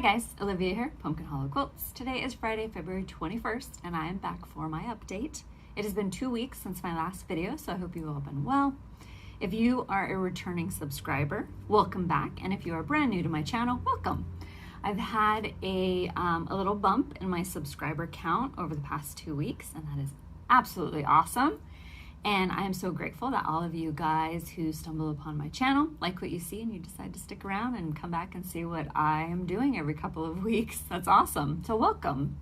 guys, Olivia here, Pumpkin Hollow Quilts. Today is Friday, February 21st, and I am back for my update. It has been 2 weeks since my last video, so I hope you've all been well. If you are a returning subscriber, welcome back, and if you are brand new to my channel, welcome. I've had a little bump in my subscriber count over the past 2 weeks, and that is absolutely awesome. And I am so grateful that all of you guys who stumble upon my channel like what you see and you decide to stick around and come back and see what I am doing every couple of weeks. That's awesome. So welcome.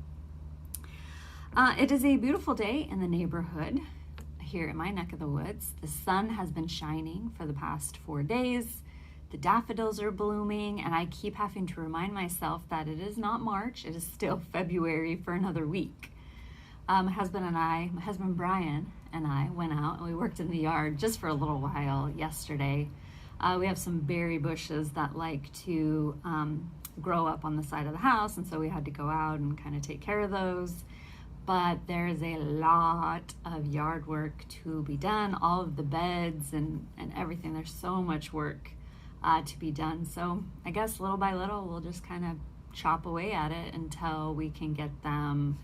It is a beautiful day in the neighborhood here in my neck of the woods. The sun has been shining for the past 4 days. The daffodils are blooming, and I keep having to remind myself that it is not March. It is still February for another week. My husband Brian and I went out and we worked in the yard just for a little while yesterday. We have some berry bushes that like to grow up on the side of the house, and so we had to go out and kind of take care of those. But there's a lot of yard work to be done, all of the beds and everything. There's so much work to be done. So I guess little by little we'll just kind of chop away at it until we can get them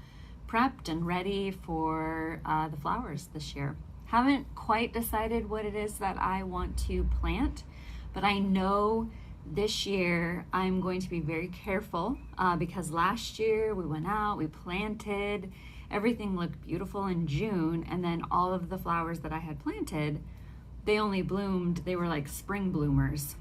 prepped and ready for the flowers this year. Haven't quite decided what it is that I want to plant, but I know this year I'm going to be very careful because last year we went out, we planted, everything looked beautiful in June, and then all of the flowers that I had planted, they only bloomed, they were like spring bloomers.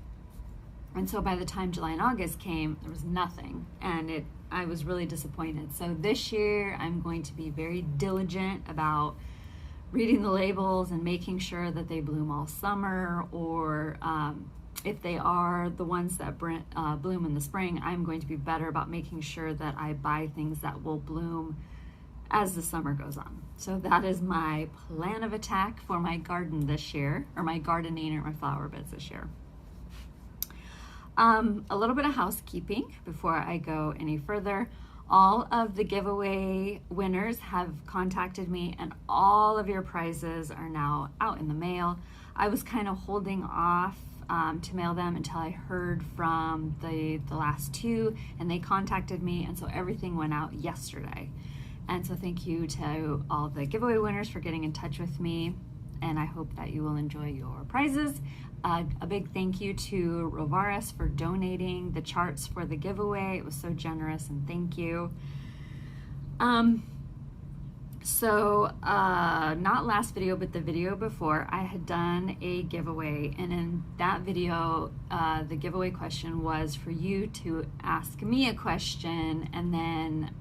And so by the time July and August came, there was nothing, and I was really disappointed. So this year I'm going to be very diligent about reading the labels and making sure that they bloom all summer, or if they are the ones that bloom in the spring, I'm going to be better about making sure that I buy things that will bloom as the summer goes on. So that is my plan of attack for my garden this year, or my gardening or my flower beds this year. A little bit of housekeeping before I go any further. All of the giveaway winners have contacted me, and all of your prizes are now out in the mail. I was kind of holding off to mail them until I heard from the last two, and they contacted me, and so everything went out yesterday. And so thank you to all the giveaway winners for getting in touch with me, and I hope that you will enjoy your prizes. A big thank you to Rovaris for donating the charts for the giveaway. It was so generous, and thank you. Not last video, but the video before, I had done a giveaway, and in that video, the giveaway question was for you to ask me a question, and then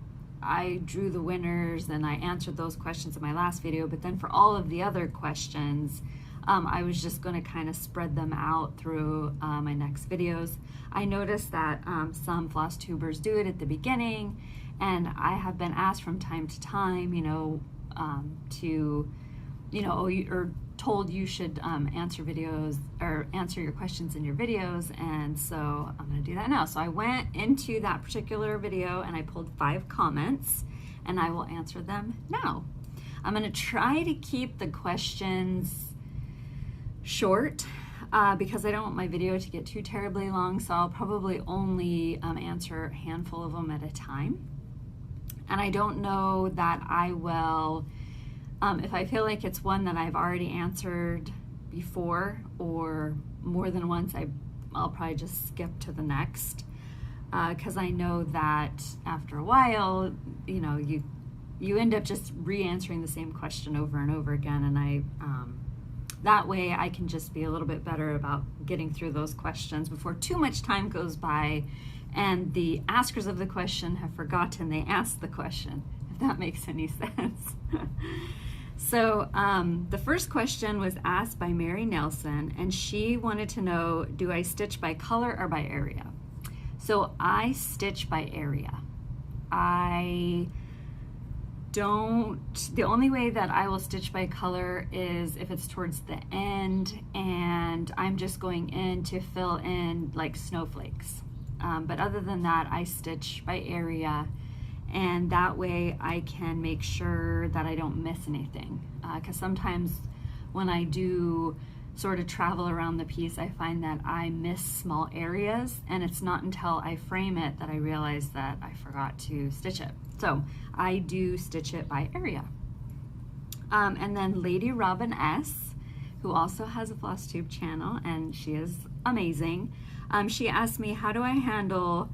I drew the winners and I answered those questions in my last video. But then for all of the other questions, I was just going to kind of spread them out through my next videos. I noticed that some Flosstubers do it at the beginning, and I have been asked from time to time, or told you should answer videos or answer your questions in your videos, and so I'm going to do that now. So I went into that particular video and I pulled 5 comments, and I will answer them now. I'm going to try to keep the questions short because I don't want my video to get too terribly long, so I'll probably only answer a handful of them at a time. And I don't know that I will, if I feel like it's one that I've already answered before or more than once, I'll probably just skip to the next, because I know that after a while, you end up just re-answering the same question over and over again, and that way I can just be a little bit better about getting through those questions before too much time goes by and the askers of the question have forgotten they asked the question, if that makes any sense. So the first question was asked by Mary Nelson, and she wanted to know, do I stitch by color or by area? So I stitch by area. The only way that I will stitch by color is if it's towards the end and I'm just going in to fill in like snowflakes. But other than that, I stitch by area, and that way I can make sure that I don't miss anything. Because sometimes when I do sort of travel around the piece, I find that I miss small areas, and it's not until I frame it that I realize that I forgot to stitch it. So I do stitch it by area. And then Lady Robin S, who also has a Flosstube channel, and she is amazing. She asked me, how do I handle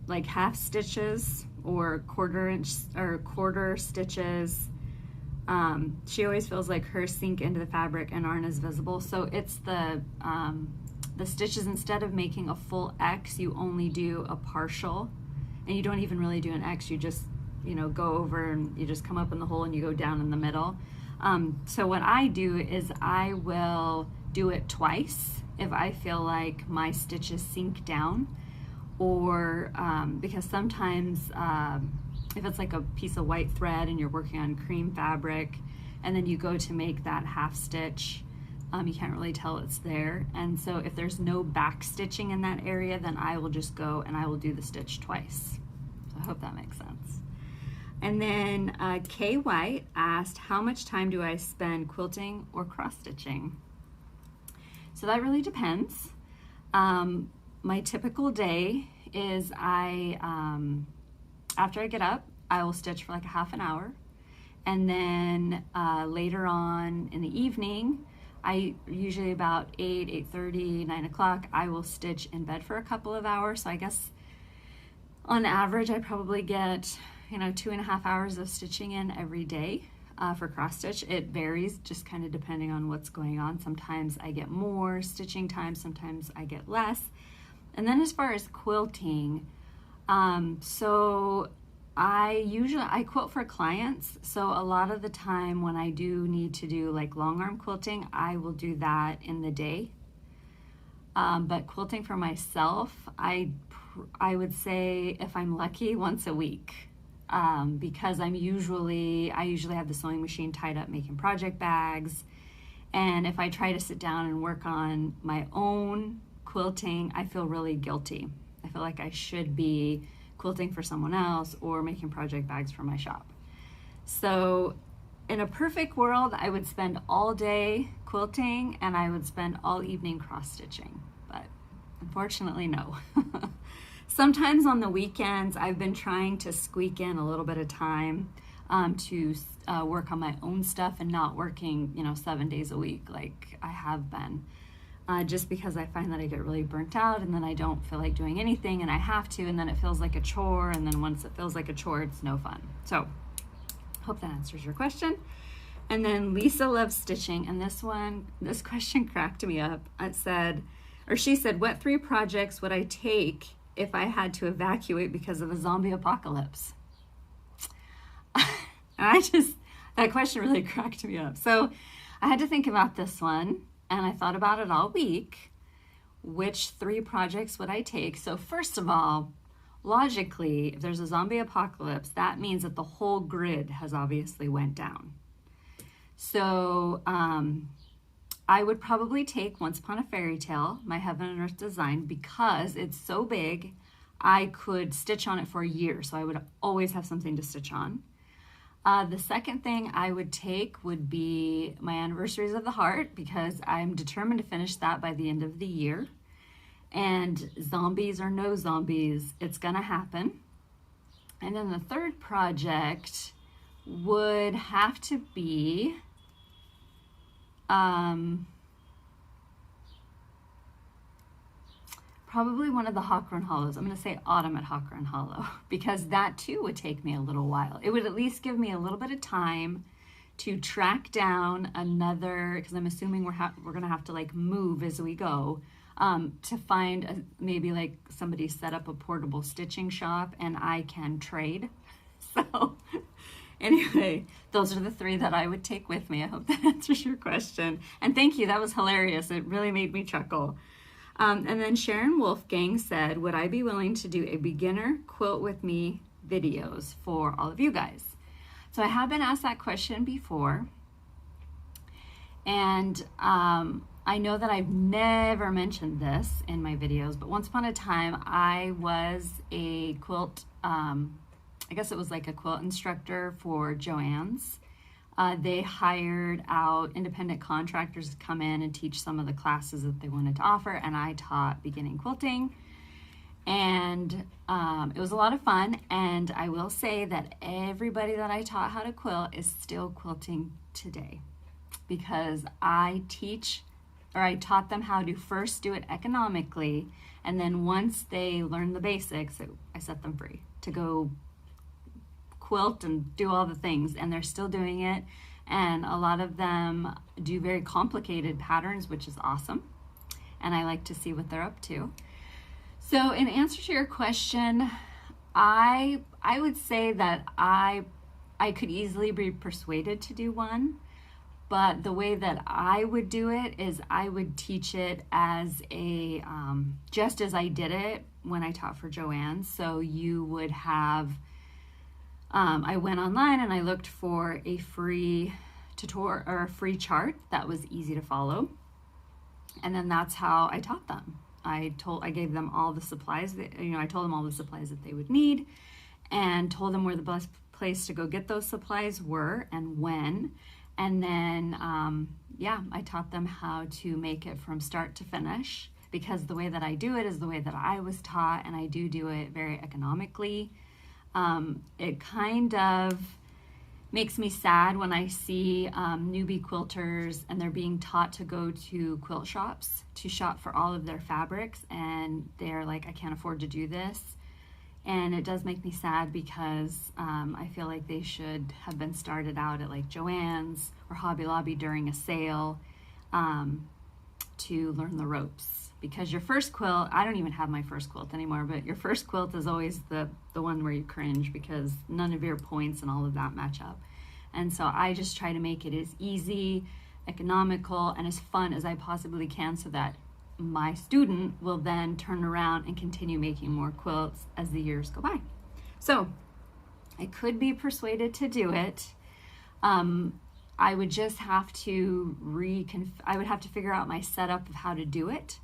like half stitches or quarter stitches? She always feels like hers sink into the fabric and aren't as visible. So it's the stitches, instead of making a full X, you only do a partial, and you don't even really do an X. You just, you know, go over and you just come up in the hole and you go down in the middle. So what I do is I will do it twice if I feel like my stitches sink down, or because sometimes if it's like a piece of white thread and you're working on cream fabric and then you go to make that half stitch, you can't really tell it's there. And so if there's no back stitching in that area, then I will just go and I will do the stitch twice. So I hope that makes sense. And then Kay White asked, how much time do I spend quilting or cross stitching? So that really depends. My typical day is after I get up, I will stitch for like a half an hour. And then later on in the evening, I usually about 8, 8:30, 9 o'clock, I will stitch in bed for a couple of hours. So I guess on average, I probably get, you know, 2.5 hours of stitching in every day for cross stitch. It varies just kind of depending on what's going on. Sometimes I get more stitching time, sometimes I get less. And then as far as quilting, so I quilt for clients, so a lot of the time when I do need to do like long arm quilting, I will do that in the day. But quilting for myself, I would say, if I'm lucky, once a week, because I usually have the sewing machine tied up making project bags, and if I try to sit down and work on my own quilting, I feel really guilty. I feel like I should be quilting for someone else or making project bags for my shop. So in a perfect world, I would spend all day quilting and I would spend all evening cross stitching, but unfortunately no. Sometimes on the weekends, I've been trying to squeak in a little bit of time to work on my own stuff and not working, 7 days a week like I have been. Just because I find that I get really burnt out and then I don't feel like doing anything and I have to, and then it feels like a chore, and then once it feels like a chore, it's no fun. So hope that answers your question. And then Lisa loves stitching, and this question cracked me up. She said, what 3 projects would I take if I had to evacuate because of a zombie apocalypse? That question really cracked me up. So I had to think about this one, and I thought about it all week. Which 3 projects would I take? So first of all, logically, if there's a zombie apocalypse, that means that the whole grid has obviously went down. So I would probably take Once Upon a Fairy Tale, my Heaven and Earth design, because it's so big, I could stitch on it for a year. So I would always have something to stitch on. The second thing I would take would be my Anniversaries of the Heart, because I'm determined to finish that by the end of the year. And zombies or no zombies, it's gonna happen. And then the third project would have to be probably one of the Hawkrun Hollows. I'm going to say Autumn at Hawkrun Hollow, because that too would take me a little while. It would at least give me a little bit of time to track down another, because I'm assuming we're going to have to like move as we go, to find maybe like somebody set up a portable stitching shop and I can trade. So anyway, those are the 3 that I would take with me. I hope that answers your question. And thank you, that was hilarious. It really made me chuckle. And then Sharon Wolfgang said, would I be willing to do a beginner quilt with me videos for all of you guys? So I have been asked that question before. And I know that I've never mentioned this in my videos, but once upon a time, I was a quilt, I guess it was like a quilt instructor for Joann's. They hired out independent contractors to come in and teach some of the classes that they wanted to offer, and I taught beginning quilting. And it was a lot of fun, and I will say that everybody that I taught how to quilt is still quilting today, because I taught them how to first do it economically, and then once they learn the basics, I set them free to go quilt and do all the things, and they're still doing it. And a lot of them do very complicated patterns, which is awesome, and I like to see what they're up to. So in answer to your question, I would say that I could easily be persuaded to do one, but the way that I would do it is I would teach it as a, just as I did it when I taught for Joanne. So you would have, I went online and I looked for a free tutorial or a free chart that was easy to follow. And then that's how I taught them. I gave them all the supplies that, I told them all the supplies that they would need, and told them where the best place to go get those supplies were and when. And then, I taught them how to make it from start to finish, because the way that I do it is the way that I was taught, and I do it very economically. It kind of makes me sad when I see newbie quilters and they're being taught to go to quilt shops to shop for all of their fabrics, and they're like, I can't afford to do this. And it does make me sad, because I feel like they should have been started out at like Joann's or Hobby Lobby during a sale to learn the ropes. Because your first quilt, I don't even have my first quilt anymore, but your first quilt is always the one where you cringe, because none of your points and all of that match up. And so I just try to make it as easy, economical, and as fun as I possibly can, so that my student will then turn around and continue making more quilts as the years go by. So I could be persuaded to do it. I would just have to I would have to figure out my setup of how to do it.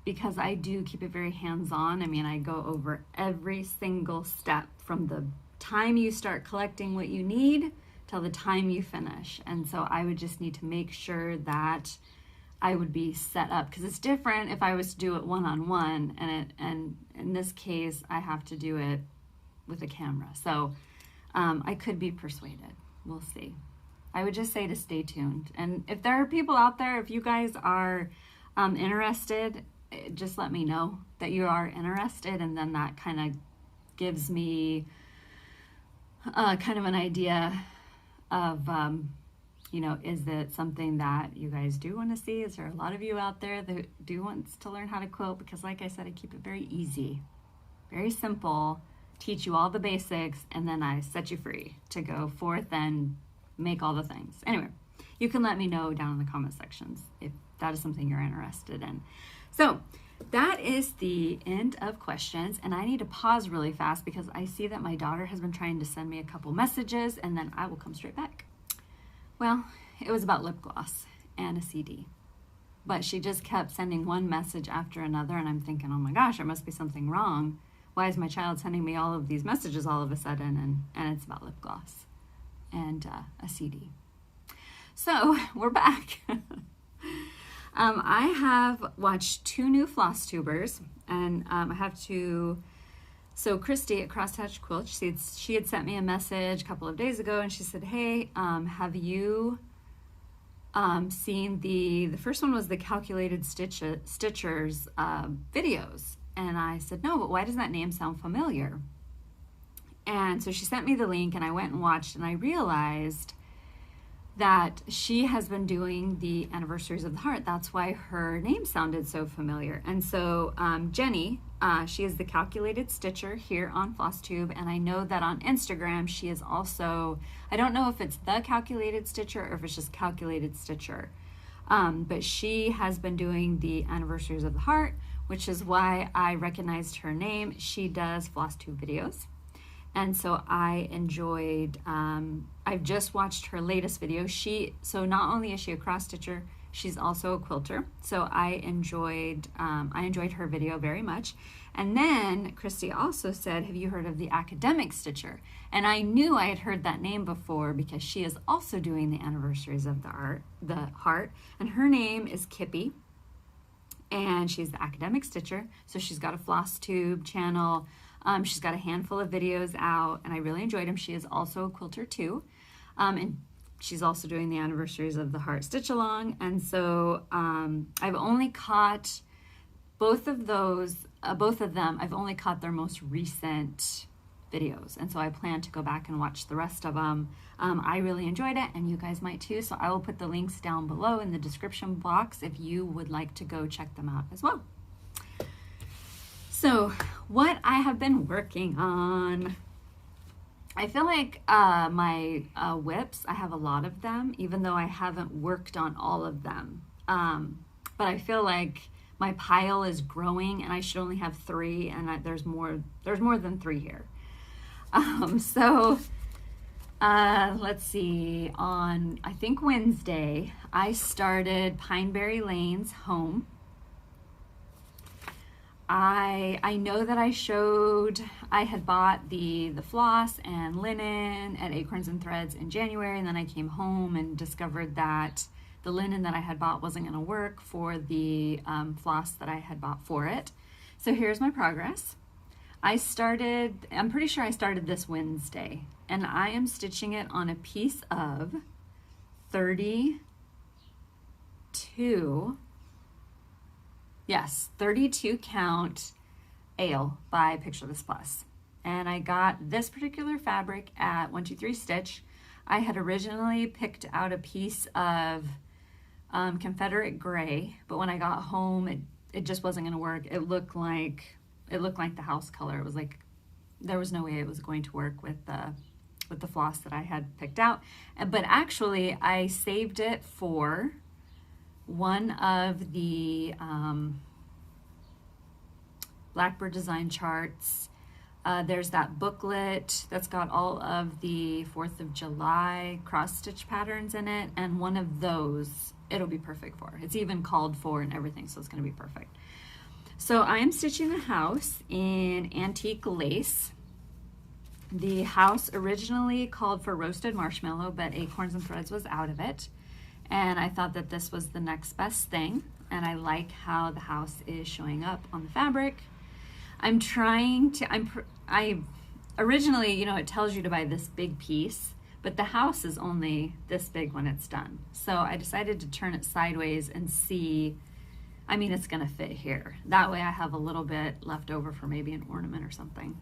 Because I do keep it very hands-on. I mean, I go over every single step from the time you start collecting what you need till the time you finish. And so I would just need to make sure that I would be set up, because it's different if I was to do it one-on-one, and in this case I have to do it with a camera. So I could be persuaded. We'll see. I would just say to stay tuned. And if there are people out there, if you guys are interested, just let me know that you are interested, and then that kind of gives me kind of an idea of is it something that you guys do want to see? Is there a lot of you out there that do want to learn how to quilt? Because like I said, I keep it very easy, very simple, teach you all the basics, and then I set you free to go forth and make all the things. Anyway, you can let me know down in the comment sections if that is something you're interested in. So that is the end of questions, and I need to pause really fast because I see that my daughter has been trying to send me a couple messages, and then I will come straight back. Well, it was about lip gloss and a CD, but she just kept sending one message after another, and I'm thinking, oh my gosh, there must be something wrong. Why is my child sending me all of these messages all of a sudden? And it's about lip gloss and a CD. So we're back. I have watched 2 new Flosstubers, and I have to. So Kristie at Crosstouch Quilt, she had sent me a message a couple of days ago, and she said, hey, have you seen the first one was the Calculated Stitchers videos? And I said, no, but why does that name sound familiar? And so she sent me the link, and I went and watched, and I realized that she has been doing the Anniversaries of the Heart. That's why her name sounded so familiar. And so Jenny, she is the Calculated Stitcher here on Flosstube, and I know that on Instagram she is also, I don't know if it's the Calculated Stitcher or if it's just Calculated Stitcher, but she has been doing the Anniversaries of the Heart, which is why I recognized her name. She does Flosstube videos. And so I enjoyed, I've just watched her latest video. So not only is she a cross stitcher, She's also a quilter, so I enjoyed her video very much. And then Kristie also said, have you heard of the Academic Stitcher? And I knew I had heard that name before because she is also doing the anniversaries of the heart, and her name is Kippy, and she's the Academic Stitcher. So she's got a Flosstube channel. She's got a handful of videos out, and I really enjoyed them. She is also a quilter too, and she's also doing the anniversaries of the heart stitch along. And so I've only caught both of them. I've only caught their most recent videos, and so I plan to go back and watch the rest of them. I really enjoyed it, and you guys might too, so I will put the links down below in the description box if you would like to go check them out as well. So what I have been working on, I feel like my WIPs, I have a lot of them, even though I haven't worked on all of them, but I feel like my pile is growing, and I should only have 3, and there's more than 3 here. Let's see, on I think Wednesday I started Pineberry Lane's home. I know that I had bought the floss and linen at Acorns and Threads in January, and then I came home and discovered that the linen that I had bought wasn't going to work for the floss that I had bought for it. So here's my progress. I'm pretty sure I started this Wednesday, and I am stitching it on a piece of 32 count Ale by Picture This Plus. And I got this particular fabric at 123 Stitch. I had originally picked out a piece of Confederate gray, but when I got home, it just wasn't going to work. It looked like the house color. It was like there was no way it was going to work with the floss that I had picked out. But actually, I saved it for one of the Blackbird design charts. There's that booklet that's got all of the 4th of July cross stitch patterns in it, and one of those it'll be perfect for. It's even called for and everything, so it's going to be perfect. So I am stitching the house in antique lace. The house originally called for roasted marshmallow, but Acorns and Threads was out of it, and I thought that this was the next best thing, and I like how the house is showing up on the fabric. I'm trying to, originally, it tells you to buy this big piece, but the house is only this big when it's done. So I decided to turn it sideways and see, it's gonna fit here. That way I have a little bit left over for maybe an ornament or something.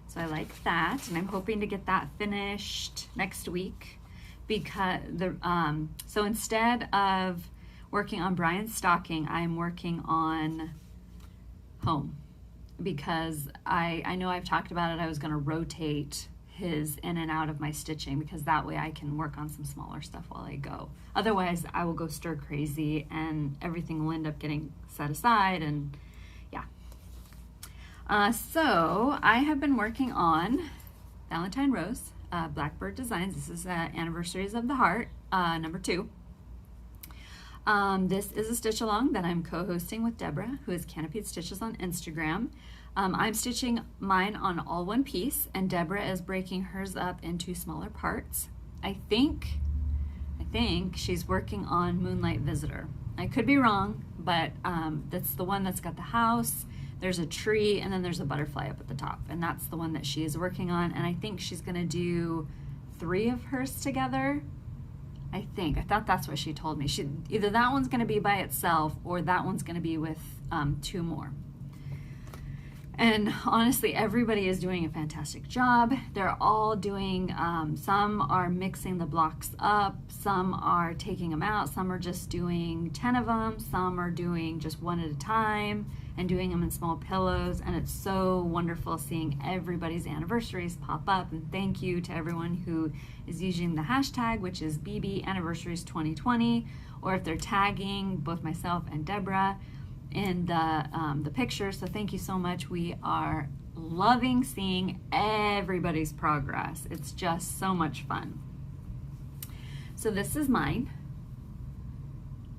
So I like that, and I'm hoping to get that finished next week, because so instead of working on Brian's stocking, I'm working on home, because I know I've talked about it. I was going to rotate his in and out of my stitching, because that way I can work on some smaller stuff while I go. Otherwise I will go stir crazy and everything will end up getting set aside, and yeah. So I have been working on Valentine Rose, Blackbird Designs. This is Anniversaries of the Heart, number 2. This is a stitch along that I'm co-hosting with Deborah, who is Canopied Stitches on Instagram. I'm stitching mine on all one piece, and Deborah is breaking hers up into smaller parts. I think she's working on Moonlight Visitor. I could be wrong, but that's the one that's got the house, there's a tree, and then there's a butterfly up at the top, and that's the one that she is working on. And I think she's gonna do 3 of hers together. I thought that's what she told me. Either that one's gonna be by itself, or that one's gonna be with 2 more. And honestly, everybody is doing a fantastic job. They're all doing, some are mixing the blocks up, some are taking them out, some are just doing 10 of them, some are doing just 1 at a time and doing them in small pillows. And it's so wonderful seeing everybody's anniversaries pop up. And thank you to everyone who is using the hashtag, which is BB Anniversaries 2020, or if they're tagging both myself and Deborah in the picture. So thank you so much. We are loving seeing everybody's progress. It's just so much fun. So this is mine.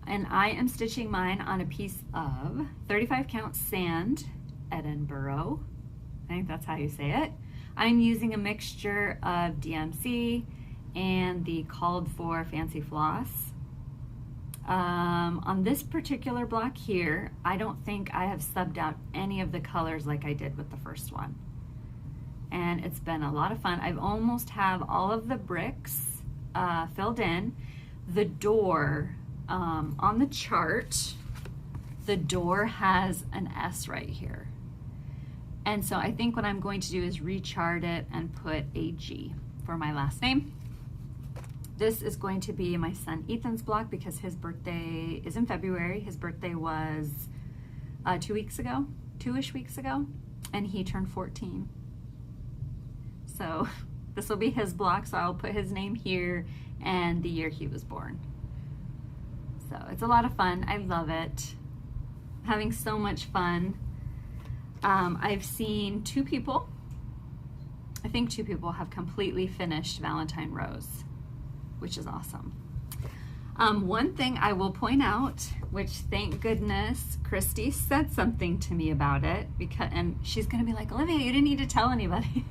And I am stitching mine on a piece of 35 count sand Edinburgh. I think that's how you say it. I'm using a mixture of DMC and the called for fancy floss. On this particular block here, I don't think I have subbed out any of the colors like I did with the first one. And it's been a lot of fun. I've almost have all of the bricks filled in. The door, on the chart, the door has an S right here. And so I think what I'm going to do is rechart it and put a G for my last name. This is going to be my son Ethan's block because his birthday is in February. His birthday was 2 weeks ago, 2-ish weeks ago, and he turned 14. So this will be his block, so I'll put his name here and the year he was born. So it's a lot of fun. I love it. Having so much fun. I've seen 2 people, I think 2 people have completely finished Valentine Rose, which is awesome. One thing I will point out, which thank goodness Kristie said something to me about it, and she's gonna be like, Olivia, you didn't need to tell anybody.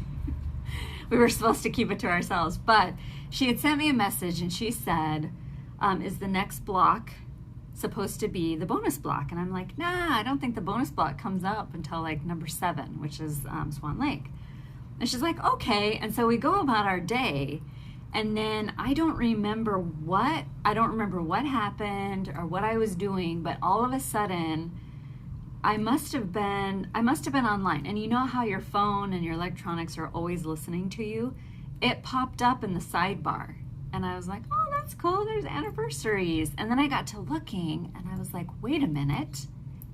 We were supposed to keep it to ourselves, but she had sent me a message and she said, is the next block supposed to be the bonus block? And I'm like, nah, I don't think the bonus block comes up until like number 7, which is Swan Lake. And she's like, okay. And so we go about our day, and then I don't remember what happened or what I was doing, but all of a sudden I must have been online. And you know how your phone and your electronics are always listening to you? It popped up in the sidebar. And I was like, oh, that's cool, there's anniversaries. And then I got to looking and I was like, wait a minute,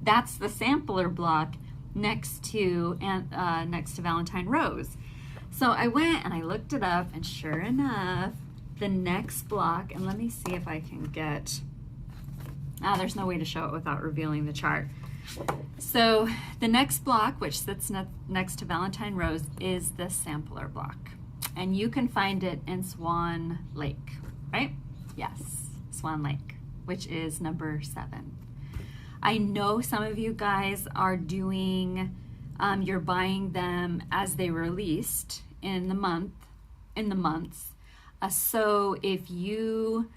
that's the sampler block next to Valentine Rose. So I went and I looked it up, and sure enough, the next block, and let me see if I can get, there's no way to show it without revealing the chart. So the next block, which sits next to Valentine Rose, is the sampler block. And you can find it in Swan Lake, right? Yes, Swan Lake, which is number 7. I know some of you guys are doing, you're buying them as they released in the months. So if you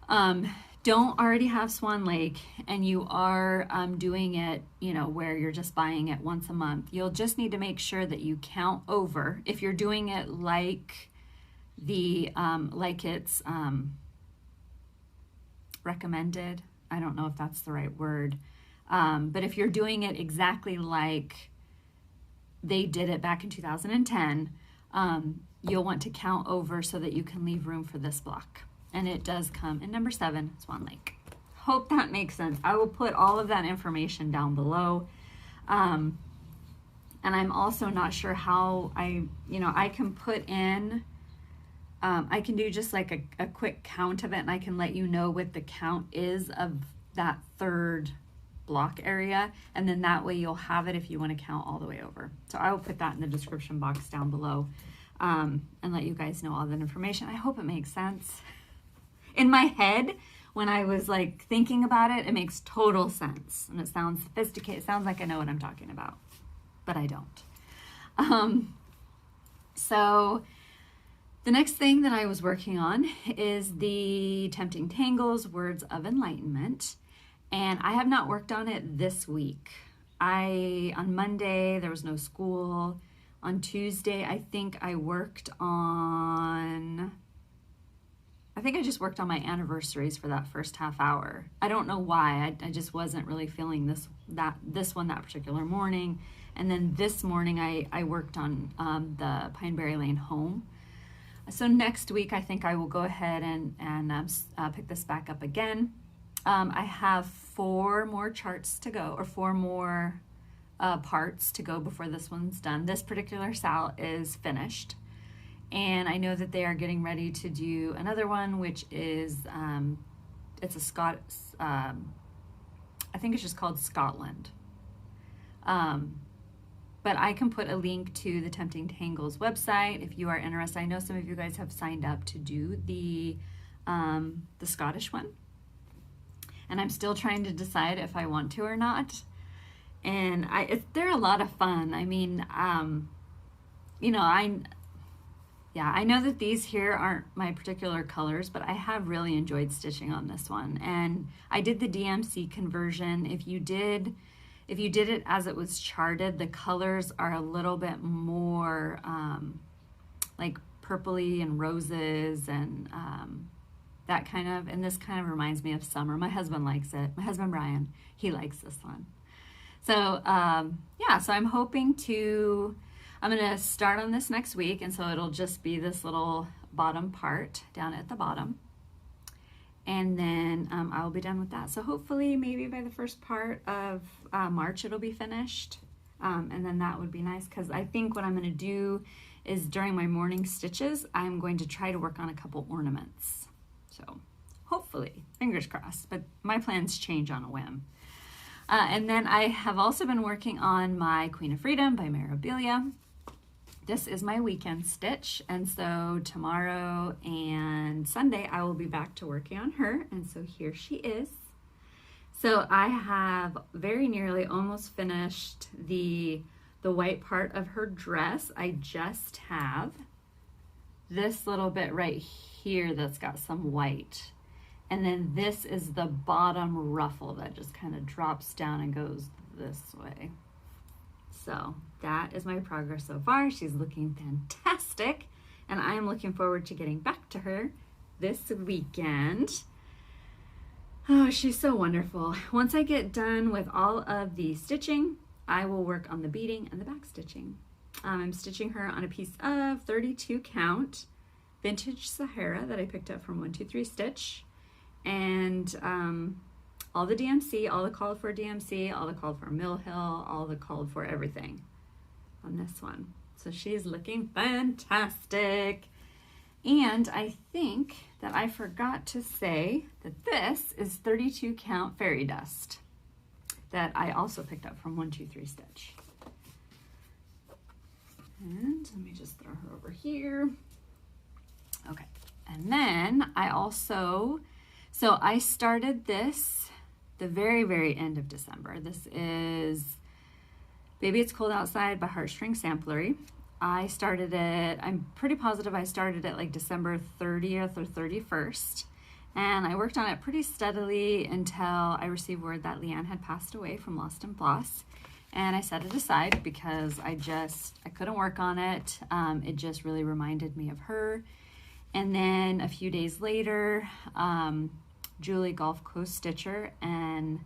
don't already have Swan Lake and you are doing it, you know, where you're just buying it once a month, you'll just need to make sure that you count over. If you're doing it like it's recommended, I don't know if that's the right word, but if you're doing it exactly like they did it back in 2010, you'll want to count over so that you can leave room for this block. And it does come in number 7, Swan Lake. Hope that makes sense. I will put all of that information down below. And I'm also not sure how I can put in, I can do just like a quick count of it, and I can let you know what the count is of that 3rd block area. And then that way you'll have it if you want to count all the way over. So I will put that in the description box down below, and let you guys know all that information. I hope it makes sense. In my head, when I was like thinking about it, it makes total sense. And it sounds sophisticated. It sounds like I know what I'm talking about, but I don't. So the next thing that I was working on is the Tempting Tangles Words of Enlightenment. And I have not worked on it this week. On Monday, there was no school. On Tuesday, I think I just worked on my anniversaries for that first half hour. I don't know why. I just wasn't really feeling this one that particular morning. And then this morning I worked on the Pineberry Lane home. So next week I think I will go ahead and pick this back up again. I have 4 more charts to go, or 4 more parts to go before this one's done. This particular sal is finished. And I know that they are getting ready to do another one, which is, it's a I think it's just called Scotland. But I can put a link to the Tempting Tangles website if you are interested. I know some of you guys have signed up to do the Scottish one. and I'm still trying to decide if I want to or not. And they're a lot of fun. I mean, you know, I know that these here aren't my particular colors, but I have really enjoyed stitching on this one. And I did the DMC conversion. If you did it as it was charted, the colors are a little bit more like purpley and roses and that kind of, and this kind of reminds me of summer. My husband likes it. My husband Brian, he likes this one. So yeah, so I'm hoping I'm gonna start on this next week, and so it'll just be this little bottom part down at the bottom. And then I will be done with that. So hopefully maybe by the first part of March it'll be finished. And then that would be nice, because I think what I'm gonna do is during my morning stitches, I'm going to try to work on a couple ornaments. So hopefully, fingers crossed, but my plans change on a whim. And then I have also been working on my Queen of Freedom by Mirabilia. This is my weekend stitch, and so tomorrow and Sunday I will be back to working on her, and so here she is. So I have very nearly almost finished the white part of her dress. I just have this little bit right here that's got some white. And then this is the bottom ruffle that just kind of drops down and goes this way. So that is my progress so far. She's looking fantastic, and I am looking forward to getting back to her this weekend. Oh, she's so wonderful. Once I get done with all of the stitching, I will work on the beading and the back stitching. I'm stitching her on a piece of 32 count Vintage Sahara that I picked up from 123 Stitch. And all the DMC, all the called for DMC, all the called for Mill Hill, all the called for everything on this one. So she's looking fantastic. And I think that I forgot to say that this is 32 count fairy dust that I also picked up from 123 Stitch. And let me just throw her over here. Okay, and then I also, so I started this the very, very end of December. This is Baby It's Cold Outside by Heartstrings Samplery. I started it, I'm pretty positive I started it like December 30th or 31st. And I worked on it pretty steadily until I received word that Leanne had passed away from Lost and Floss. And I set it aside because I couldn't work on it. It just really reminded me of her. And then a few days later, Julie Gulf Coast Stitcher and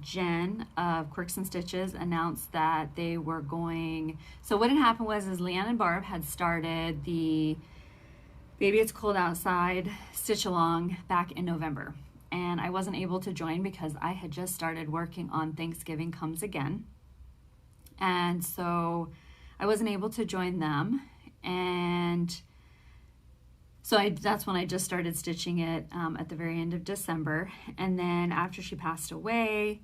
Jen of Quirks and Stitches announced that they were going, so what had happened was Leanne and Barb had started the Baby It's Cold Outside Stitch Along back in November. And I wasn't able to join because I had just started working on Thanksgiving Comes Again. And so I wasn't able to join them. And so that's when I just started stitching it at the very end of December. And then after she passed away,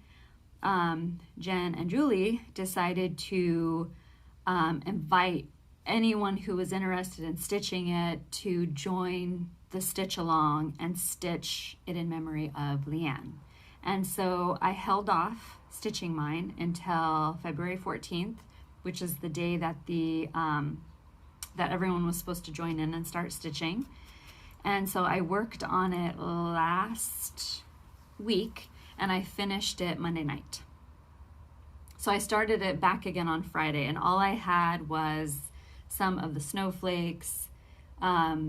Jen and Julie decided to invite anyone who was interested in stitching it to join the Stitch Along and stitch it in memory of Leanne. And so I held off stitching mine until February 14th, which is the day that that everyone was supposed to join in and start stitching. And so I worked on it last week and I finished it Monday night. So I started it back again on Friday, and all I had was some of the snowflakes. I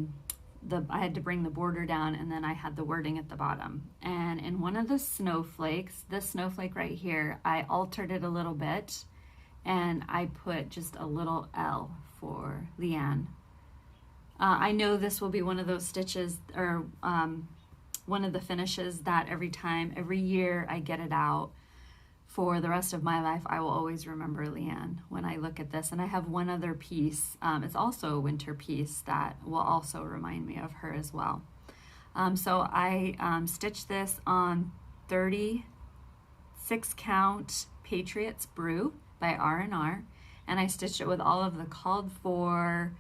had to bring the border down, and then I had the wording at the bottom. And in one of the snowflakes, this snowflake right here, I altered it a little bit and I put just a little L for Leanne. I know this will be one of those stitches, or one of the finishes that every year I get it out, for the rest of my life, I will always remember Leanne when I look at this. And I have one other piece, it's also a winter piece, that will also remind me of her as well. So I stitched this on 36 count Patriots Brew by R R, and I stitched it with all of the called for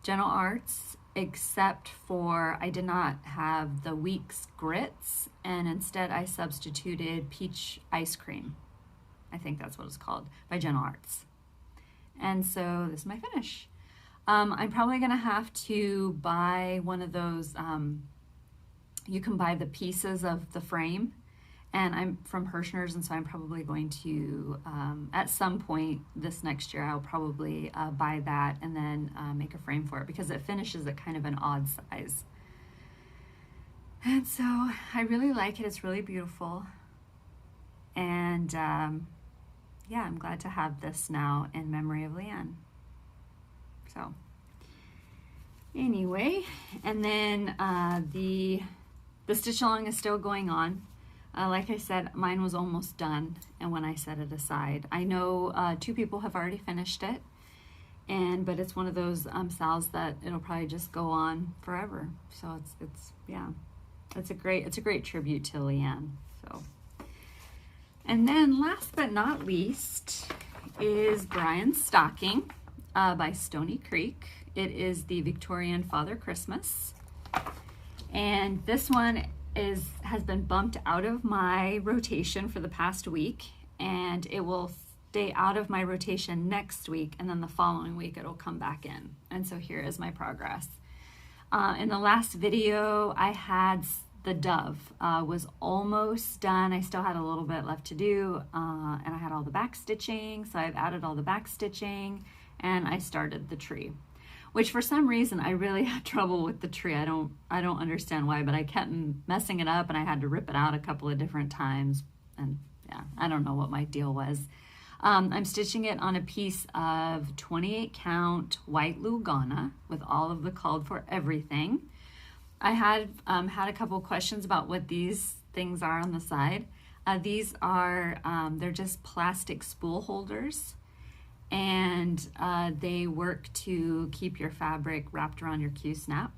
General Arts except for I did not have the Weeks grits, and instead I substituted peach ice cream. I think that's what it's called, by Gentle Arts. And so this is my finish. I'm probably gonna have to buy one of those, you can buy the pieces of the frame, and I'm from Heartstrings, and so I'm probably going to, at some point this next year, I'll probably buy that and then make a frame for it, because it finishes at kind of an odd size. And so I really like it. It's really beautiful. And yeah, I'm glad to have this now in memory of Leanne. So anyway, and then the stitch along is still going on. Like I said, mine was almost done, and when I set it aside, I know 2 people have already finished it, but it's one of those styles that it'll probably just go on forever. So it's yeah, it's a great tribute to Leanne. So, and then last but not least is Brian's Stocking by Stony Creek. It is the Victorian Father Christmas, and this one has been bumped out of my rotation for the past week, and it will stay out of my rotation next week, and then the following week it'll come back in. And so here is my progress. In the last video I had the dove was almost done. I still had a little bit left to do, and I had all the back stitching, so I've added all the back stitching, and I started the tree, which for some reason I really had trouble with the tree. I don't understand why, but I kept messing it up, and I had to rip it out a couple of different times, and yeah, I don't know what my deal was. I'm stitching it on a piece of 28 count White Lugana with all of the called for everything. I had had a couple questions about what these things are on the side. These are, they're just plastic spool holders, and they work to keep your fabric wrapped around your Q-snap.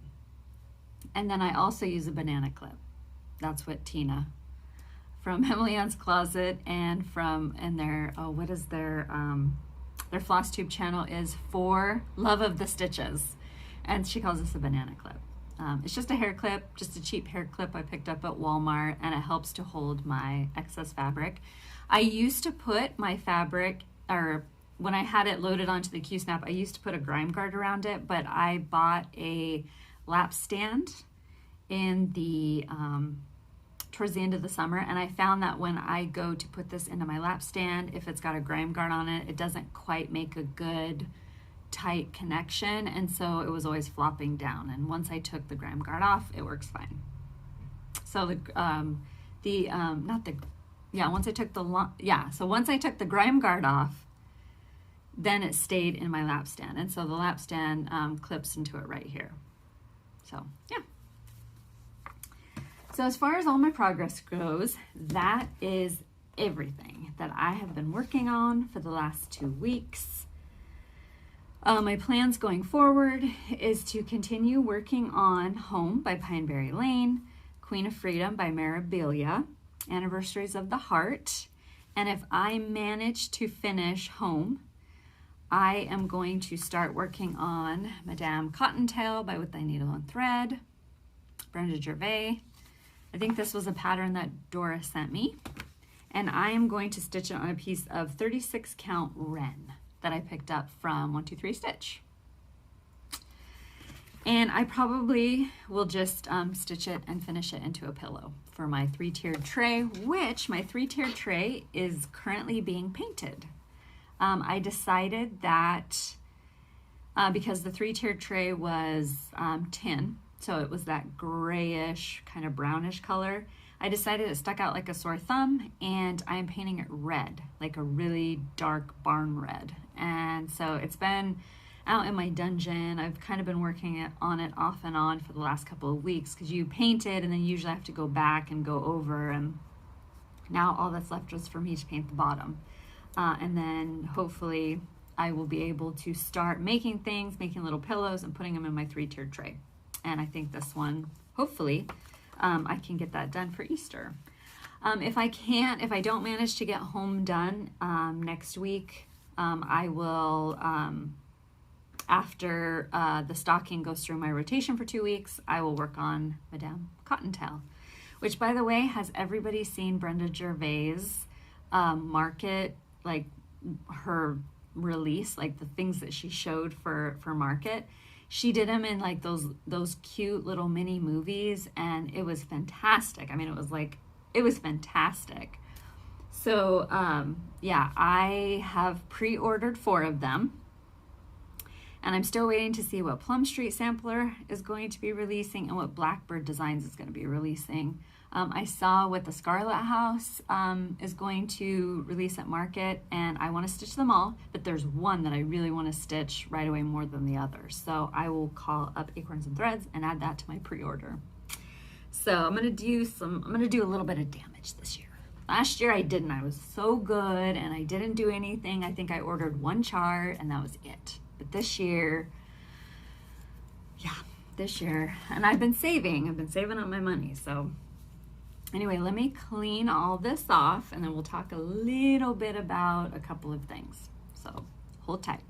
And then I also use a banana clip. That's what Tina from Emily Ann's Closet and their Flosstube channel is for Love of the Stitches, and she calls this a banana clip. It's just a hair clip, just a cheap hair clip I picked up at Walmart, and it helps to hold my excess fabric. I used to put my fabric, or when I had it loaded onto the Q-snap, I used to put a grime guard around it, but I bought a lap stand in the towards the end of the summer, and I found that when I go to put this into my lap stand, if it's got a grime guard on it, it doesn't quite make a good tight connection, and so it was always flopping down. And once I took the grime guard off, it works fine. So once I took the grime guard off, then it stayed in my lap stand, and so the lap stand clips into it right here. So yeah. So as far as all my progress goes, that is everything that I have been working on for the last 2 weeks. My plans going forward is to continue working on Home by Pineberry Lane, Queen of Freedom by Mirabilia, Anniversaries of the Heart, and if I manage to finish Home, I am going to start working on Madame Cottontail by With Thy Needle and Thread, Brenda Gervais. I think this was a pattern that Dora sent me, and I am going to stitch it on a piece of 36 count Wren that I picked up from 123 Stitch. And I probably will just stitch it and finish it into a pillow for my 3-tiered tray, which my 3-tiered tray is currently being painted. I decided that because the 3-tiered tray was tin, so it was that grayish, kind of brownish color, I decided it stuck out like a sore thumb, and I'm painting it red, like a really dark barn red. And so it's been out in my dungeon. I've kind of been working on it off and on for the last couple of weeks, because you paint it and then you usually have to go back and go over, and now all that's left is for me to paint the bottom. And then hopefully I will be able to start making things, making little pillows and putting them in my 3-tiered tray. And I think this one, hopefully, I can get that done for Easter. If I don't manage to get Home done next week, I will after the stocking goes through my rotation for 2 weeks, I will work on Madame Cottontail, which, by the way, has everybody seen Brenda Gervais market, like her release, like the things that she showed for market? She did them in like those cute little mini movies, and it was fantastic. I mean, it was fantastic. So yeah, I have pre-ordered 4 of them, and I'm still waiting to see what Plum Street Sampler is going to be releasing and what Blackbird Designs is going to be releasing. I saw what the Scarlet House is going to release at market, and I want to stitch them all, but there's one that I really want to stitch right away more than the others. So I will call up Acorns and Threads and add that to my pre-order. So I'm going to do a little bit of damage this year. Last year I didn't. I was so good and I didn't do anything. I think I ordered 1 chart and that was it. But this year, yeah, and I've been saving up my money. So anyway, let me clean all this off and then we'll talk a little bit about a couple of things. So hold tight.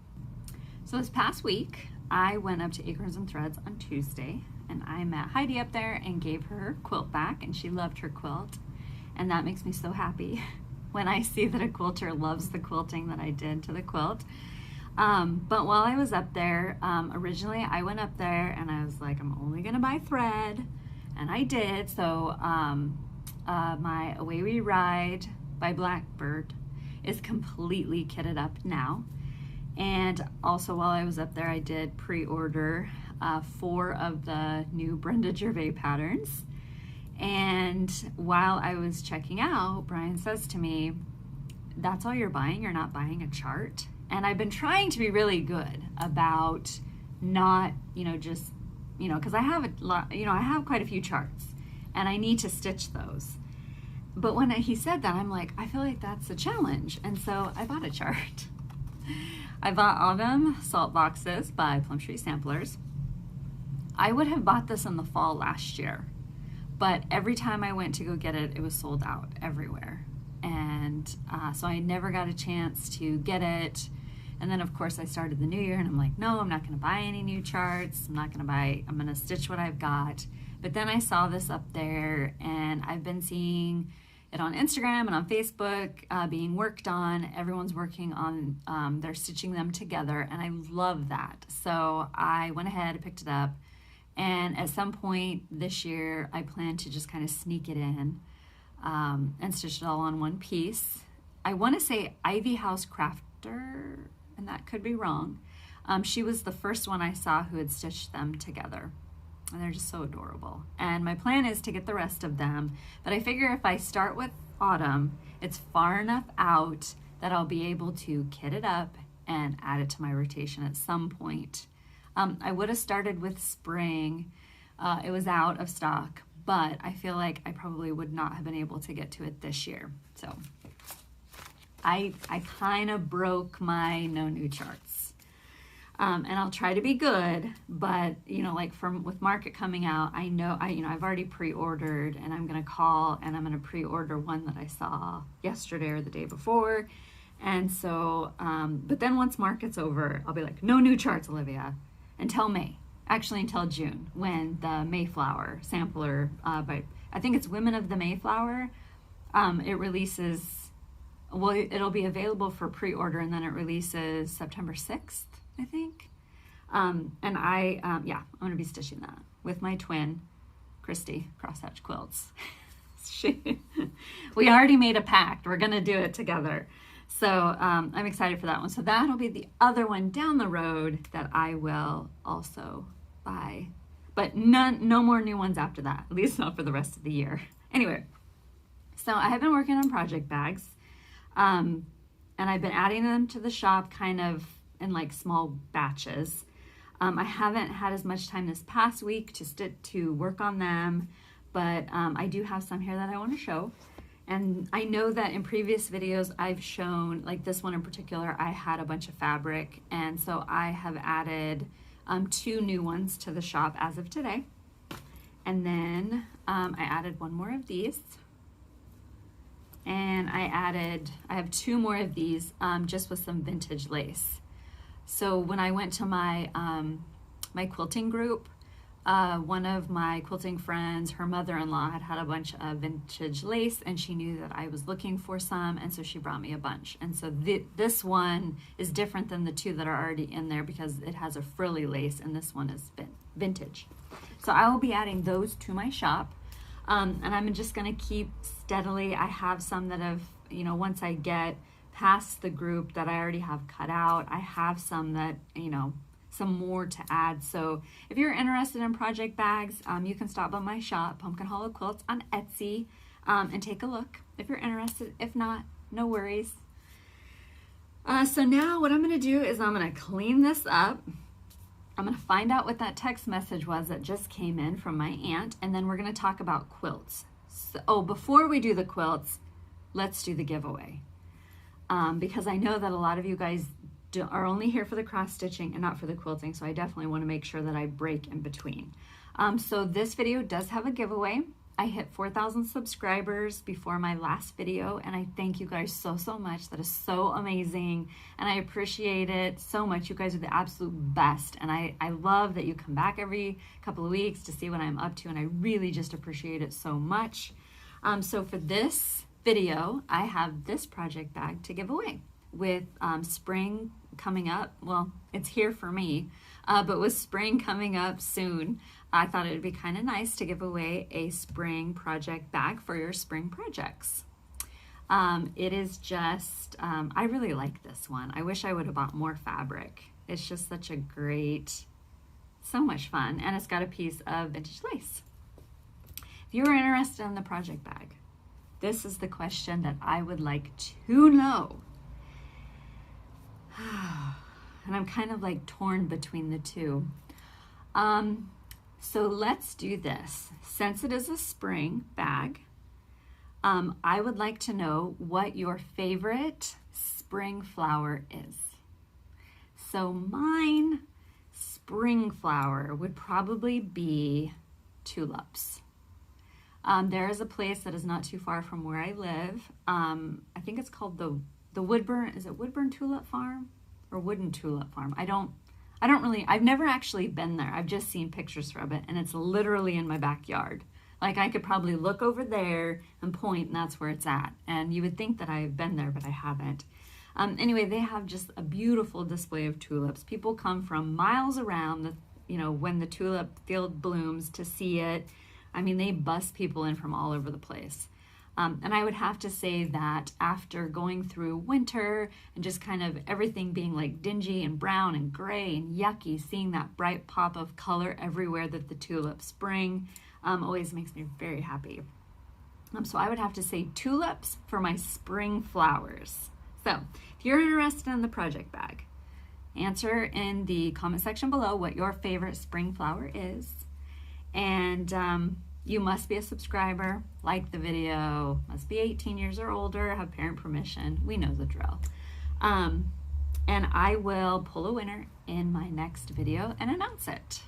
So this past week, I went up to Acorns and Threads on Tuesday, and I met Heidi up there and gave her her quilt back, and she loved her quilt. And that makes me so happy when I see that a quilter loves the quilting that I did to the quilt. But while I was up there, originally I went up there and I was like, I'm only gonna buy thread, and I did. So my Away We Ride by Blackbird is completely kitted up now. And also while I was up there, I did pre-order 4 of the new Brenda Gervais patterns. And while I was checking out, Brian says to me, that's all you're buying? You're not buying a chart? And I've been trying to be really good about not, just, because I have a lot, I have quite a few charts and I need to stitch those. But when he said that, I'm like, I feel like that's a challenge. And so I bought a chart. I bought Autumn Salt Boxes by Plum Street Samplers. I would have bought this in the fall last year, but every time I went to go get it, it was sold out everywhere. And so I never got a chance to get it. And then of course I started the new year and I'm like, no, I'm not gonna buy any new charts. I'm gonna stitch what I've got. But then I saw this up there and I've been seeing it on Instagram and on Facebook being worked on. Everyone's working on, they're stitching them together, and I love that. So I went ahead and picked it up, and at some point this year I plan to just kind of sneak it in and stitch it all on one piece. I want to say Ivy House Crafter, and that could be wrong. She was the first one I saw who had stitched them together. And they're just so adorable. And my plan is to get the rest of them, but I figure if I start with Autumn, it's far enough out that I'll be able to kit it up and add it to my rotation at some point. I would have started with Spring. It was out of stock, but I feel like I probably would not have been able to get to it this year. So I kind of broke my no new charts. And I'll try to be good, but like with market coming out, I know I've already pre-ordered, and I'm gonna call and I'm gonna pre-order one that I saw yesterday or the day before. And so but then once market's over, I'll be like, no new charts, Olivia, until May, actually until June, when the Mayflower sampler by, I think it's Women of the Mayflower, it releases, well, it'll be available for pre-order, and then it releases September 6th, I think. And I'm gonna be stitching that with my twin, Kristie, Crosshatch Quilts. We already made a pact. We're gonna do it together. So I'm excited for that one. So that'll be the other one down the road that I will also buy. But no more new ones after that, at least not for the rest of the year. Anyway, so I have been working on project bags, and I've been adding them to the shop kind of in like small batches. I haven't had as much time this past week to work on them, but I do have some here that I want to show. And I know that in previous videos I've shown, like this one in particular, I had a bunch of fabric, and so I have added 2 new ones to the shop as of today. And then I added 1 more of these, and I have 2 more of these just with some vintage lace. So when I went to my my quilting group, one of my quilting friends, her mother-in-law had a bunch of vintage lace, and she knew that I was looking for some, and so she brought me a bunch. And so this one is different than the two that are already in there because it has a frilly lace, and this one is vintage. So I will be adding those to my shop, and I'm just going to keep steadily. I have some that have, you know, once I get past the group that I already have cut out, I have some that, you know, some more to add. So if you're interested in project bags, you can stop by my shop, Pumpkin Hollow Quilts, on Etsy, and take a look if you're interested. If not, no worries. So now what I'm going to do is I'm going to clean this up. I'm going to find out what that text message was that just came in from my aunt, and then we're going to talk about quilts. So, before we do the quilts, let's do the giveaway. Because I know that a lot of you guys are only here for the cross stitching and not for the quilting, so I definitely want to make sure that I break in between. So this video does have a giveaway. I hit 4,000 subscribers before my last video, and I thank you guys so much. That is so amazing, and I appreciate it so much. You guys are the absolute best, and I love that you come back every couple of weeks to see what I'm up to, and I really just appreciate it so much. So for this video, I have this project bag to give away. With spring coming up, well, it's here for me, but with spring coming up soon, I thought it would be kind of nice to give away a spring project bag for your spring projects. It is just, I really like this one. I wish I would have bought more fabric. It's just such a great, so much fun, and it's got a piece of vintage lace. If you are interested in the project bag, this is the question that I would like to know. And I'm kind of like torn between the two. So let's do this. Since it is a spring bag, I would like to know what your favorite spring flower is. So mine spring flower would probably be tulips. There is a place that is not too far from where I live. I think it's called the Woodburn, is it Woodburn Tulip Farm or Wooden Tulip Farm? I don't really, I've never actually been there. I've just seen pictures from it, and it's literally in my backyard. Like, I could probably look over there and point, and that's where it's at. And you would think that I've been there, but I haven't. Anyway, they have just a beautiful display of tulips. People come from miles around, when the tulip field blooms to see it. I mean, they bust people in from all over the place. And I would have to say that after going through winter and just kind of everything being like dingy and brown and gray and yucky, seeing that bright pop of color everywhere that the tulips bring always makes me very happy. So I would have to say tulips for my spring flowers. So if you're interested in the project bag, answer in the comment section below what your favorite spring flower is. And you must be a subscriber, like the video, must be 18 years or older, have parent permission. We know the drill. And I will pull a winner in my next video and announce it.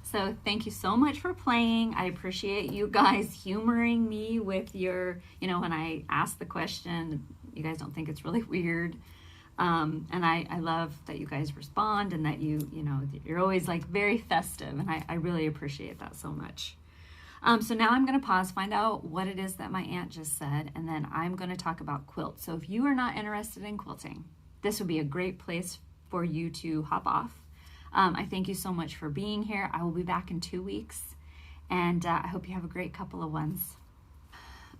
So thank you so much for playing. I appreciate you guys humoring me with your, when I ask the question, you guys don't think it's really weird. And I love that you guys respond and that you're always like very festive, and I really appreciate that so much. So now I'm going to pause, find out what it is that my aunt just said, and then I'm going to talk about quilts. So if you are not interested in quilting, this would be a great place for you to hop off. I thank you so much for being here. I will be back in 2 weeks, and I hope you have a great couple of ones.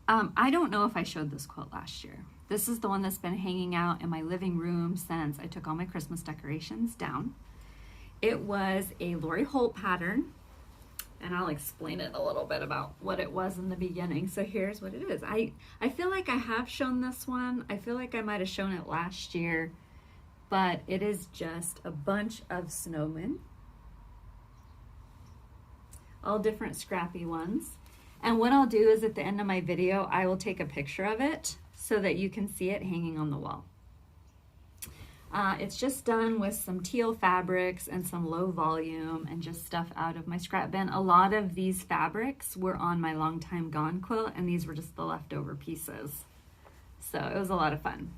I don't know if I showed this quilt last year. This is the one that's been hanging out in my living room since I took all my Christmas decorations down. It was a Lori Holt pattern, and I'll explain it a little bit about what it was in the beginning. So here's what it is. I feel like I have shown this one. I feel like I might have shown it last year, but it is just a bunch of snowmen, all different scrappy ones. And what I'll do is at the end of my video, I will take a picture of it so that you can see it hanging on the wall. It's just done with some teal fabrics and some low volume and just stuff out of my scrap bin. A lot of these fabrics were on my Long Time Gone quilt, and these were just the leftover pieces. So it was a lot of fun.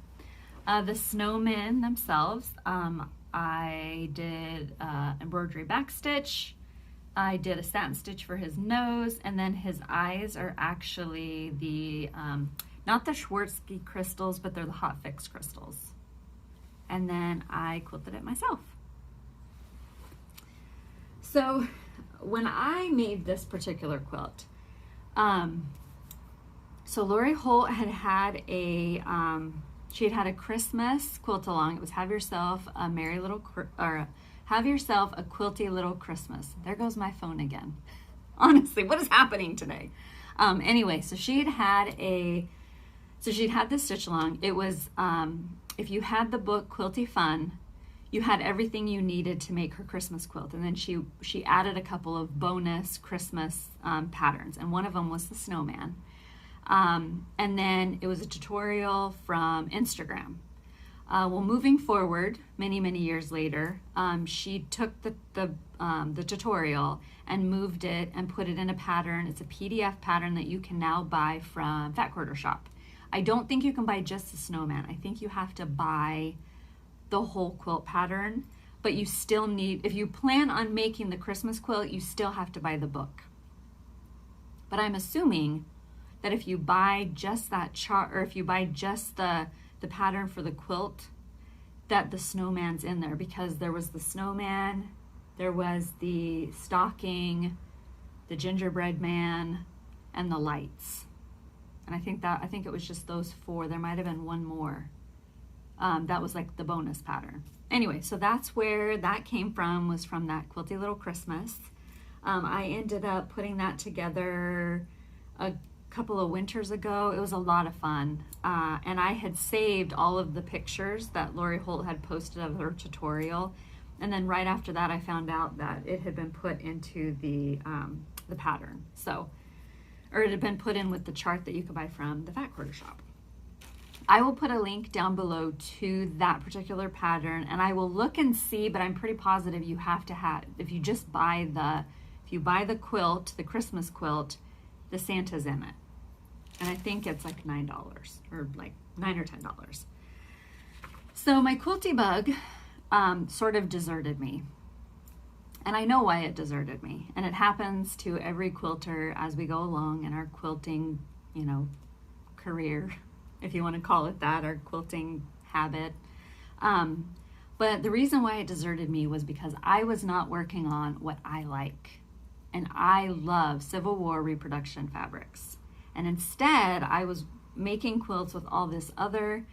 The snowmen themselves, I did embroidery back stitch. I did a satin stitch for his nose, and then his eyes are actually the, not the Swarovski crystals, but they're the hot fix crystals. And then I quilted it myself. So when I made this particular quilt, so Lori Holt had a, she had had a Christmas quilt along. It was Have Yourself a Merry Little, or Have Yourself a Quilty Little Christmas. There goes my phone again. Honestly, what is happening today? Anyway, so she'd had this stitch along. It was, if you had the book Quilty Fun, you had everything you needed to make her Christmas quilt. And then she added a couple of bonus Christmas patterns, and one of them was the snowman. And then it was a tutorial from Instagram. Well, moving forward, many, many years later, she took the tutorial and moved it and put it in a pattern. It's a PDF pattern that you can now buy from Fat Quarter Shop. I don't think you can buy just the snowman. I think you have to buy the whole quilt pattern, but you still need, if you plan on making the Christmas quilt, you still have to buy the book. But I'm assuming that if you buy just that chart, or if you buy just the pattern for the quilt, that the snowman's in there, because there was the snowman, there was the stocking, the gingerbread man, and the lights. And I think it was just those four. There might have been one more. That was like the bonus pattern. Anyway, so that's where that came from, was from that Quilty Little Christmas. I ended up putting that together a couple of winters ago. It was a lot of fun. And I had saved all of the pictures that Lori Holt had posted of her tutorial. And then right after that, I found out that it had been put into the pattern. So, or it had been put in with the chart that you could buy from the Fat Quarter Shop. I will put a link down below to that particular pattern, and I will look and see, but I'm pretty positive you have to have, if you buy the quilt, the Christmas quilt, the Santa's in it. And I think it's like $9, or like $9 or $10. So my quilty bug sort of deserted me. And I know why it deserted me. And it happens to every quilter as we go along in our quilting, career, if you want to call it that, our quilting habit. But the reason why it deserted me was because I was not working on what I like. And I love Civil War reproduction fabrics. And instead, I was making quilts with all this other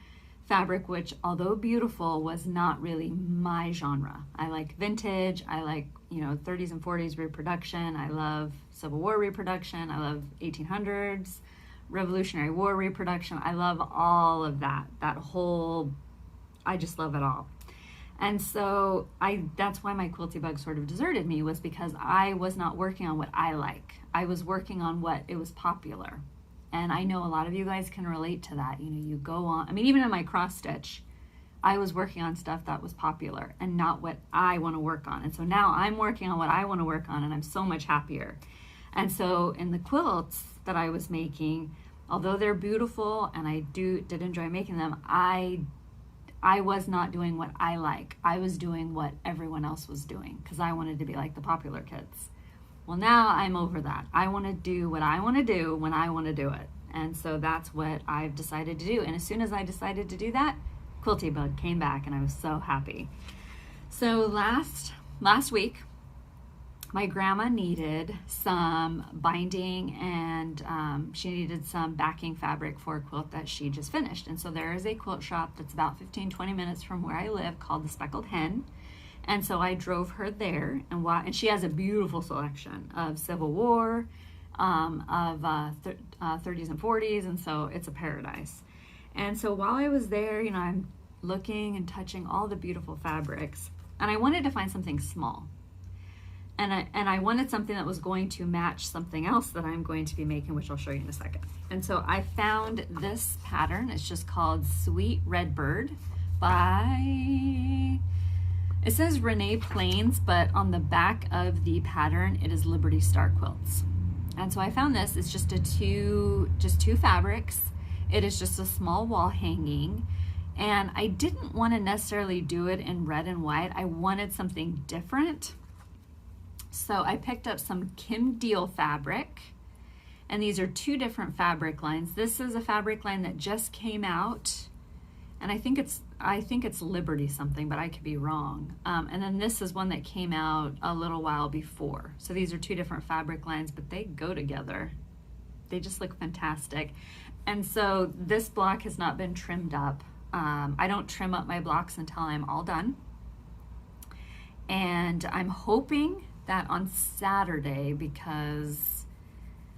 fabric, which, although beautiful, was not really my genre. I like vintage, I like 30s and 40s reproduction, I love Civil War reproduction, I love 1800s, Revolutionary War reproduction, I love all of that whole, I just love it all. And so that's why my quilty bug sort of deserted me, was because I was not working on what I like. I was working on what it was popular. And I know a lot of you guys can relate to that. You go on, even in my cross stitch, I was working on stuff that was popular and not what I want to work on. And so now I'm working on what I want to work on, and I'm so much happier. And so in the quilts that I was making, although they're beautiful and I did enjoy making them, I was not doing what I like. I was doing what everyone else was doing because I wanted to be like the popular kids. Well, now I'm over that. I want to do what I want to do when I want to do it. And so that's what I've decided to do. And as soon as I decided to do that, quilty bug came back, and I was so happy. So last week, my grandma needed some binding, and she needed some backing fabric for a quilt that she just finished. And so there is a quilt shop that's about 15-20 minutes from where I live called the Speckled Hen. And so I drove her there, and she has a beautiful selection of Civil War, of 30s and 40s, and so it's a paradise. And so while I was there, I'm looking and touching all the beautiful fabrics, and I wanted to find something small. And I wanted something that was going to match something else that I'm going to be making, which I'll show you in a second. And so I found this pattern. It's just called Sweet Redbird by... It says Renee Plains, but on the back of the pattern, it is Liberty Star Quilts. And so I found this. It's just two fabrics. It is just a small wall hanging. And I didn't want to necessarily do it in red and white. I wanted something different. So I picked up some Kim Deal fabric, and these are two different fabric lines. This is a fabric line that just came out, and I think it's Liberty something, but I could be wrong. And then this is one that came out a little while before. So these are two different fabric lines, but they go together. They just look fantastic. And so this block has not been trimmed up. I don't trim up my blocks until I'm all done. And I'm hoping that on Saturday, because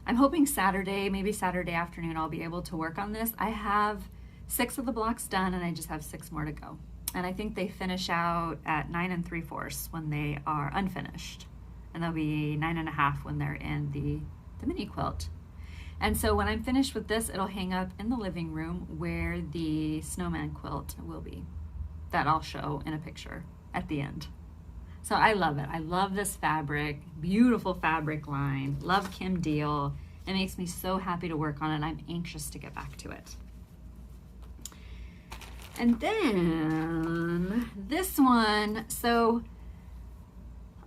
I'm hoping Saturday, maybe Saturday afternoon, I'll be able to work on this. I have 6 of the blocks done and I just have 6 more to go. And I think they finish out at 9 3/4 when they are unfinished. And they'll be 9 1/2 when they're in the mini quilt. And so when I'm finished with this, it'll hang up in the living room where the snowman quilt will be, that I'll show in a picture at the end. So I love it. I love this fabric, beautiful fabric line, love Kim Deal. It makes me so happy to work on it. I'm anxious to get back to it. And then this one, so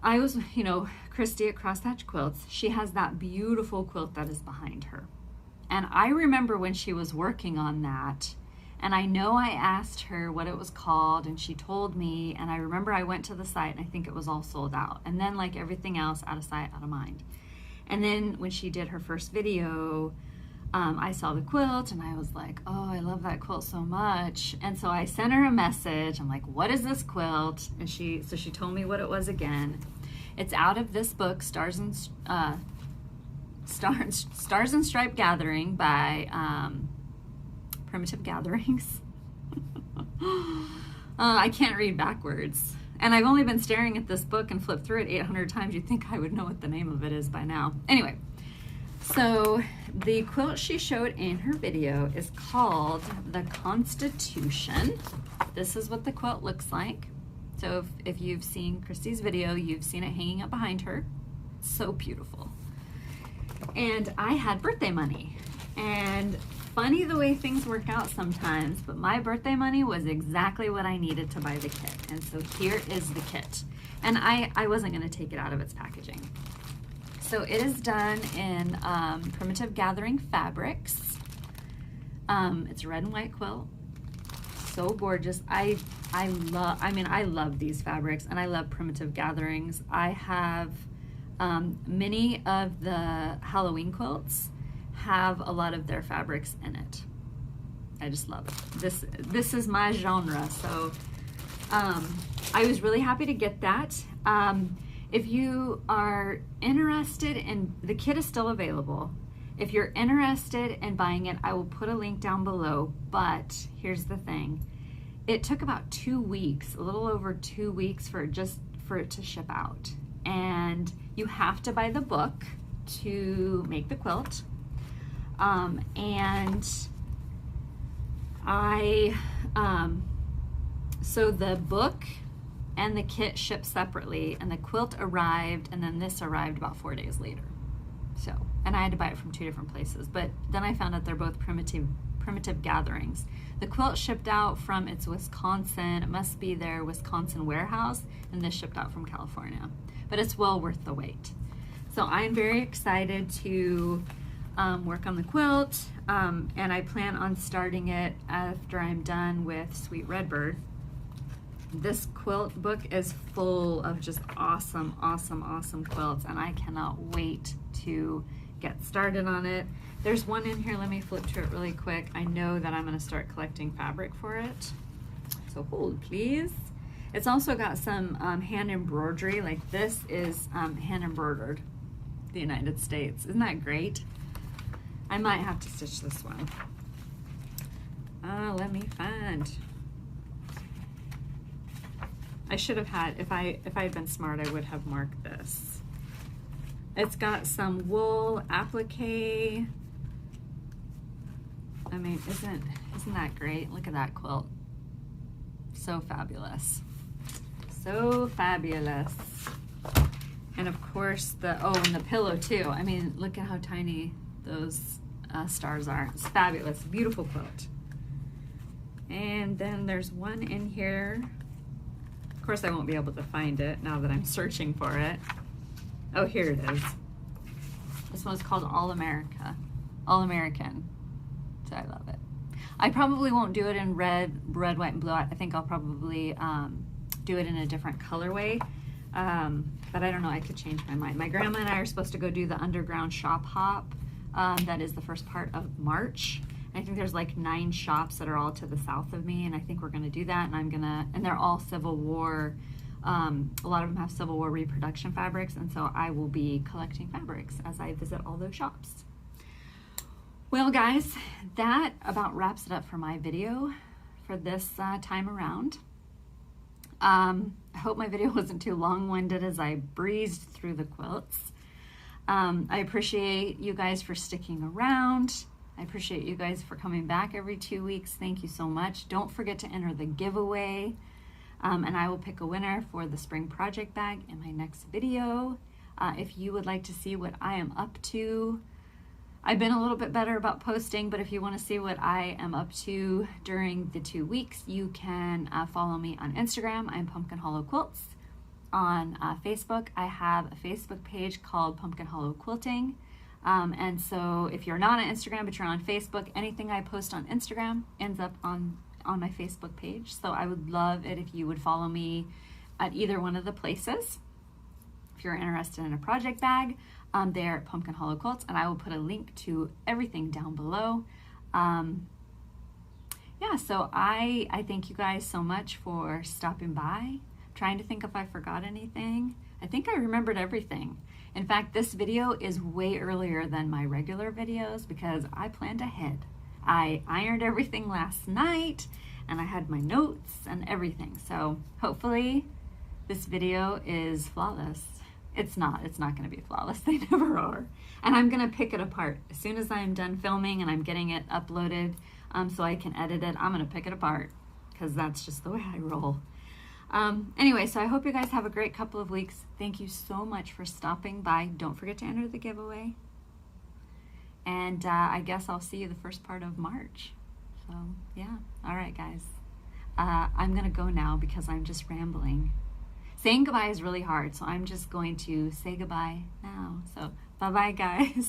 I was, Kristie at Crosshatch Quilts, she has that beautiful quilt that is behind her. And I remember when she was working on that, and I know I asked her what it was called, and she told me, and I remember I went to the site, and I think it was all sold out. And then, like everything else, out of sight, out of mind. And then when she did her first video, I saw the quilt, and I was like, oh, I love that quilt so much. And so I sent her a message. I'm like, what is this quilt? And she told me what it was again. It's out of this book, Stars and Stripe Gathering by Primitive Gatherings. I can't read backwards. And I've only been staring at this book and flipped through it 800 times. You'd think I would know what the name of it is by now. Anyway, so the quilt she showed in her video is called the Constitution. This is what the quilt looks like. So if you've seen Kristie's video, you've seen it hanging up behind her. So beautiful. And I had birthday money. And funny the way things work out sometimes, but my birthday money was exactly what I needed to buy the kit. And so here is the kit. And I wasn't going to take it out of its packaging. So it is done in Primitive Gathering fabrics. It's a red and white quilt. So gorgeous. I love these fabrics, and I love Primitive Gatherings. I have many of the Halloween quilts have a lot of their fabrics in it. I just love it. This is my genre, so I was really happy to get that. If you are interested in, the kit is still available. If you're interested in buying it, I will put a link down below, but here's the thing. It took about 2 weeks, a little over 2 weeks for it to ship out. And you have to buy the book to make the quilt. So the book and the kit shipped separately, and the quilt arrived, and then this arrived about 4 days later. So, and I had to buy it from 2 different places, but then I found out they're both Primitive Gatherings. The quilt shipped out from its Wisconsin, it must be their Wisconsin warehouse, and this shipped out from California. But it's well worth the wait. So I'm very excited to work on the quilt, and I plan on starting it after I'm done with Sweet Redbird. This quilt book is full of just awesome, awesome, awesome quilts, and I cannot wait to get started on it. There's one in here, let me flip to it really quick. I know that I'm going to start collecting fabric for it. So hold please. It's also got some hand embroidery, like this is hand embroidered, the United States. Isn't that great? I might have to stitch this one. Let me find. I should have had, if I had been smart, I would have marked this. It's got some wool applique. I mean, isn't that great? Look at that quilt. So fabulous. So fabulous. And of course and the pillow too. I mean, look at how tiny those stars are. It's fabulous. Beautiful quilt. And then there's one in here. Of course, I won't be able to find it now that I'm searching for it. Oh, here it is. This one's called All American. So I love it. I probably won't do it in red, white, and blue. I think I'll probably do it in a different colorway. But I don't know, I could change my mind. My grandma and I are supposed to go do the underground shop hop. That is the first part of March. I think there's like 9 shops that are all to the south of me, and I think we're gonna do that, and they're all Civil War. A lot of them have Civil War reproduction fabrics, and so I will be collecting fabrics as I visit all those shops. Well guys, that about wraps it up for my video for this time around. I hope my video wasn't too long-winded as I breezed through the quilts. I appreciate you guys for sticking around. I appreciate you guys for coming back every 2 weeks. Thank you so much. Don't forget to enter the giveaway, and I will pick a winner for the spring project bag in my next video. If you would like to see what I am up to, I've been a little bit better about posting, but if you want to see what I am up to during the 2 weeks, you can follow me on Instagram. I'm Pumpkin Hollow Quilts. On Facebook, I have a Facebook page called Pumpkin Hollow Quilting. And so if you're not on Instagram, but you're on Facebook, anything I post on Instagram ends up on my Facebook page. So I would love it if you would follow me at either one of the places. If you're interested in a project bag, there at Pumpkin Hollow Quilts, and I will put a link to everything down below. Yeah, so I thank you guys so much for stopping by. I'm trying to think if I forgot anything. I think I remembered everything. In fact, this video is way earlier than my regular videos because I planned ahead. I ironed everything last night, and I had my notes and everything. So hopefully this video is flawless. It's not going to be flawless. They never are. And I'm going to pick it apart. As soon as I'm done filming and I'm getting it uploaded so I can edit it, I'm going to pick it apart because that's just the way I roll. Anyway, so I hope you guys have a great couple of weeks. Thank you so much for stopping by. Don't forget to enter the giveaway. And I guess I'll see you the first part of March. So, yeah. All right, guys. I'm going to go now because I'm just rambling. Saying goodbye is really hard, so I'm just going to say goodbye now. So, bye-bye, guys.